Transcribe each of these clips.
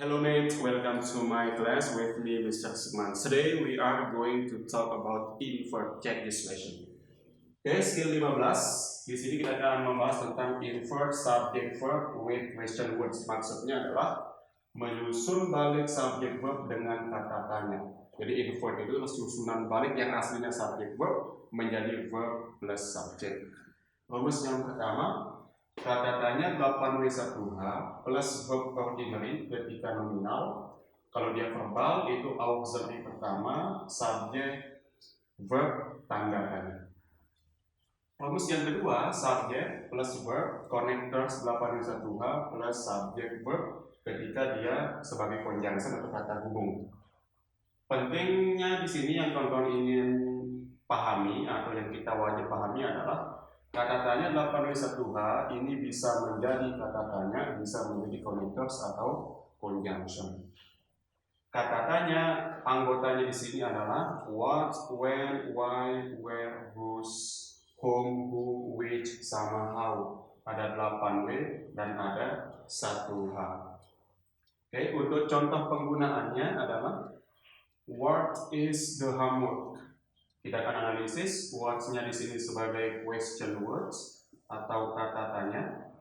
Hello mates, welcome to my class with me Mr. Sukman. Today we are going to talk about invert. Check this question. Oke, skill 15. Di sini kita akan membahas tentang invert subject verb with question words. Maksudnya adalah menyusun balik subject verb dengan kata tanya. Jadi invert itu susunan balik yang aslinya subject verb menjadi verb plus subject. Rumus yang pertama, kata tanya 8W1H plus verb ordinary ketika nominal. Kalau dia verbal itu auxiliary pertama, subject, verb, tanda tanya. Rumus yang kedua, subject plus verb connectors 8W1H plus subject verb ketika dia sebagai conjunction atau kata hubung. Pentingnya di sini yang kawan-kawan ingin pahami atau yang kita wajib pahami adalah kata tanya 8W1H ini bisa menjadi kata tanya, bisa menjadi connectors atau conjunction. Kata tanya anggotanya di sini adalah what, when, why, where, whose, whom, who, which, sama how. Ada 8W dan ada 1H. Oke, untuk contoh penggunaannya adalah what is the homework? Kita akan analisis words-nya di sini sebagai question words atau kata tanya,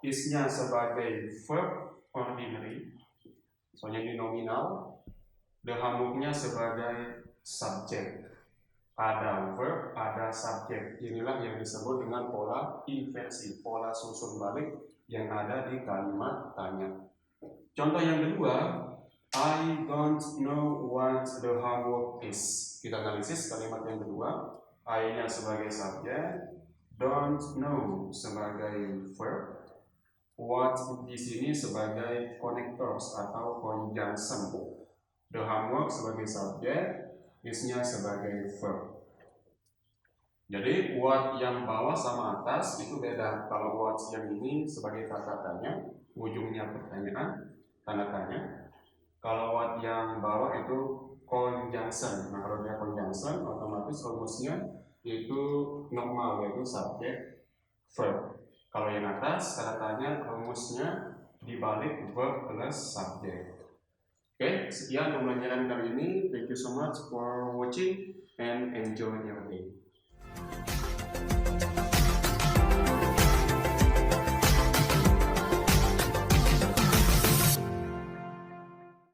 is-nya sebagai verb ordinary, soalnya ini nominal, the homework-nya sebagai subject. Ada verb, ada subject. Inilah yang disebut dengan pola inversi, pola susun balik yang ada di kalimat tanya. Contoh yang kedua, I don't know what the homework is. Kita analisis kalimat yang kedua, I-nya sebagai subjek, don't know sebagai verb, what di sini sebagai connectors atau conjunction. The homework sebagai subjek, is-nya sebagai verb. Jadi what yang bawah sama atas itu beda. Kalau what yang ini sebagai kata tanya, ujungnya pertanyaan, tanda tanya. Kalau what yang bawah itu conjunction. Nah, kalau dia conjunction, otomatis rumusnya itu normal, yaitu subject, verb. Kalau yang atas, kata tanya rumusnya dibalik verb plus subject. Oke, sekian pembelajaran kali ini. Thank you so much for watching and enjoy your day.